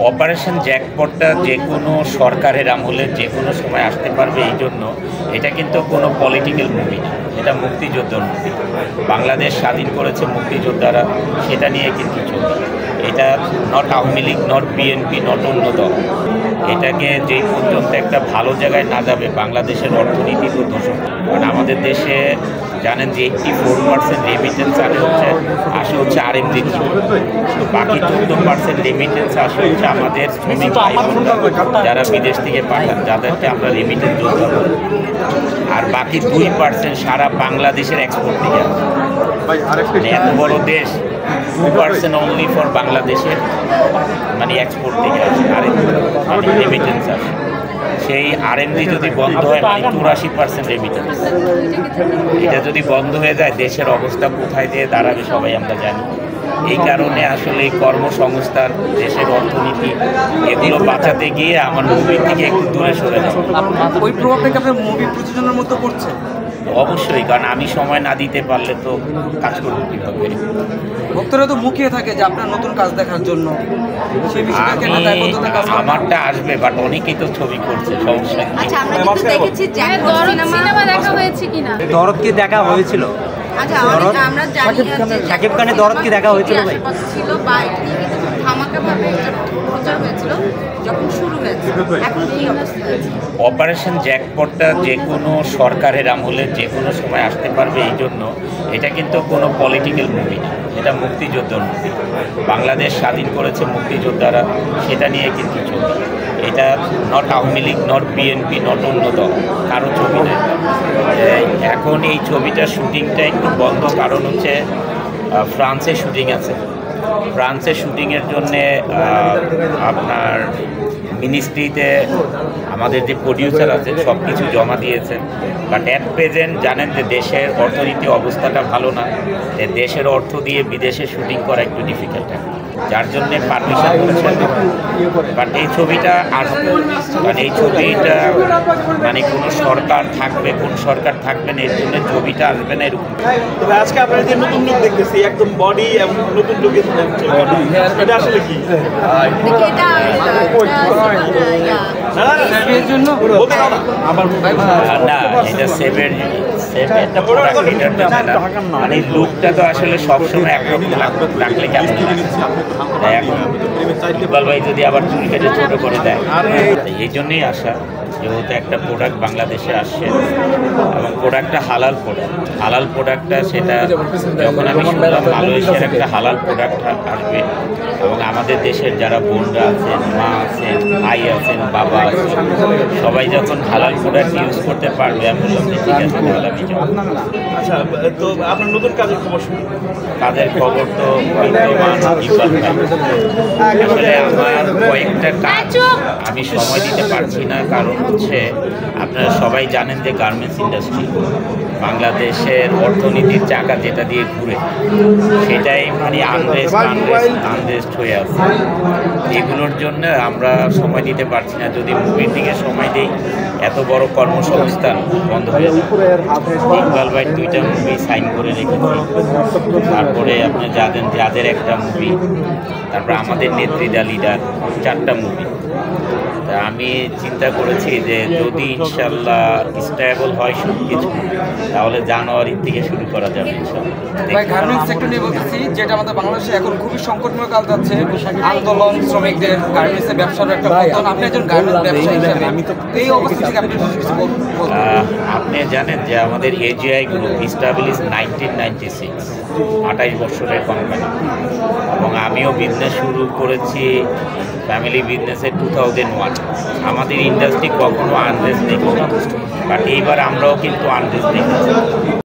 Operation জ্যাকপটটা যে কোনো সরকারের আমলে যে কোনো সময় আসতে পারবে, এই জন্য এটা কিন্তু কোনো পলিটিক্যাল মুভি না, এটা মুক্তিযোদ্ধার মুভি। বাংলাদেশ স্বাধীন করেছে মুক্তিযোদ্ধারা, সেটা নিয়ে কিন্তু ছবি। এটা not Awami League, not BNP, not অন্য দল। এটাকে যেই পর্যন্ত একটা ভালো জায়গায় না যাবে, বাংলাদেশের অর্থনীতি তো দূষণ। কারণ আমাদের দেশে জানেন যে 84% রেমিটেন্স আসে হচ্ছে আরএমজি থেকে। বাকি 14% রেমিটেন্স আসে হচ্ছে আমাদের শ্রমিক ভাই বোনরা যারা বিদেশ থেকে পাঠান, যাদেরকে আমরা রেমিটেন্স যোদ্ধা করি। আর বাকি 2% সারা বাংলাদেশের এক্সপোর্ট থেকে আসে। মানে এত বড় দেশ, 2% অনলি ফর বাংলাদেশের মানে এক্সপোর্ট থেকে আসে, মানে রেমিটেন্স আসে। সেই আরএমজি যদি বন্ধ হয়, মানে 84% রেমিটেন্স, এটা যদি বন্ধ হয়ে যায়, দেশের অবস্থা কোথায় যেয়ে দাঁড়াবে সবাই আমরা জানি। এই কারণে আসলে এই কর্মসংস্থান, দেশের অর্থনীতি, এগুলো বাঁচাতে গিয়ে আমার মুভির থেকে একটু দূরে সরে যায়। ওই প্রভাবটাকে আপনার মুভি প্রযোজনার মতো করছে? অবশ্যই, কারণ আমি সময় না দিতে পারলে তো কাজ করবো কীভাবে। ভক্তরা তো মুখিয়ে থাকে যে আপনার নতুন কাজ দেখার জন্য, সেই বিষয়টাকে না দায়বদ্ধতা কাজ করে। আমারটা আসবে, বাট অনেকেই তো ছবি করছে, সমস্যা কি? আচ্ছা, আমরা কিন্তু দেখেছি জ্যাকপট সিনেমা দেখা হয়েছে কিনা? দরদ কি দেখা হয়েছিল? আচ্ছা, আমরা জানি যে শাকিব খানের দরদ কি দেখা হয়েছিল ভাই? ছিল বা এটা নিয়ে কিন্তু ধামাকাভাবে এটা প্রচার হয়েছিল যখন শুরু হয়েছে। এখন কি অবস্থা আছে? অপারেশন জ্যাকপটটা যে কোনো সরকারের আমলে যে কোনো সময় আসতে পারবে, এই জন্য এটা কিন্তু কোনো পলিটিক্যাল মুভি না, এটা মুক্তিযোদ্ধার মুভি। বাংলাদেশ স্বাধীন করেছে মুক্তিযোদ্ধারা, সেটা নিয়ে কিন্তু ছবি। এটা not Awami League, not BNP, not অন্য দল, কারো ছবি নেই। এখন এই ছবিটার শুটিংটা একটু বন্ধ, কারণ হচ্ছে ফ্রান্সে শুটিং আছে। ফ্রান্সের শুটিংয়ের জন্যে আপনার মিনিস্ট্রিতে আমাদের যে প্রডিউসার আছে সব কিছু জমা দিয়েছেন, বাট অ্যাট প্রেজেন্ট জানেন যে দেশের অর্থনীতি অবস্থাটা ভালো না, দেশের অর্থ দিয়ে বিদেশে শুটিং করা একটু ডিফিকাল্ট, যার জন্যে পারমিশন করছেন। বাট এই ছবিটা আসবে, কারণ এই ছবিটা মানে কোনো সরকার থাকবে, কোন সরকার থাকবে না, এর জন্য ছবিটা আসবে না এরকম। তবে আজকে আপনারা যে নতুন লুক দেখতেছি, একদম বডি এবং নতুন লুকে এটা আসলে কি? না, এটা সেভের একটা প্রোডাক্ট, এটার জন্য না। মানে লুকটা তো আসলে সবসময় একরকম রাখলে কেমন লাগে। ইকবাল ভাই যদি আবার চুল কেটে ছোটো করে দেয়, এই জন্যই আসা, যেহেতু একটা প্রোডাক্ট বাংলাদেশে আসছে এবং প্রোডাক্টটা হালাল প্রোডাক্ট। হালাল প্রোডাক্টটা সেটা যখন আমি শুনলাম মালয়েশিয়ার একটা হালাল প্রোডাক্ট আসবে, এবং আমাদের দেশের যারা বোনরা আছেন, মা আছেন, ভাই আছেন, বাবা আছেন, সবাই যখন হালাল প্রোডাক্ট ইউজ করতে পারবে, আমি বললাম যে ঠিক আছে, তাহলে আমি যাবো। আচ্ছা, তো আপনার নতুন কাজের খবর শুনি। কাজের খবর তো ইকবাল ভাই। আসলে আমার কয়েকটা কাজ আমি সময় দিতে পারছি না, কারণ হচ্ছে আপনারা সবাই জানেন যে গার্মেন্টস ইন্ডাস্ট্রি বাংলাদেশের অর্থনীতির চাকা যেটা দিয়ে ঘুরে, সেটাই মানে আনরেস্ট হয়ে আছে। এগুলোর জন্য আমরা সময় দিতে পারছি না। যদি মুভির দিকে সময় দিই, এত বড় কর্মসংস্থান বন্ধ হয়ে যাবে। ইকবাল ভাই 2টা মুভি সাইন করে রেখেছি, তারপরে আপনি জানেন যাদের একটা মুভি, তারপরে আমাদের নেত্রীদা লিডার 4টা মুভি। আমি চিন্তা করেছি যে যদি ইনশাল্লাহ স্টেবল হয় সব কিছু, তাহলে জানুয়ারির থেকে শুরু করা যাবে ইনশাল্লাহ। গার্মেন্টস সেক্টর নিয়ে বলতেছি, যেটা আমাদের বাংলাদেশে এখন খুবই সংকটময় কাল যাচ্ছে, আন্দোলন, শ্রমিকদের, গার্মেন্টসের ব্যবসার একটা পতন। আপনি একজন গার্মেন্টস ব্যবসায়ী হিসেবে এই অবস্থা থেকে আপনি কিছু বলবেন? আপনি জানেন যে আমাদের এজিআই গ্রুপ ইস্টাবলিশ 1996, 28 বছরের কোম্পানি, এবং আমিও বিজনেস শুরু করেছি ফ্যামিলি বিজনেসে 2001। আমাদের ইন্ডাস্ট্রি কখনো আনরেস্ট দেখি না, বাট এইবার আমরাও কিন্তু আনরেস্ট দেখেছি।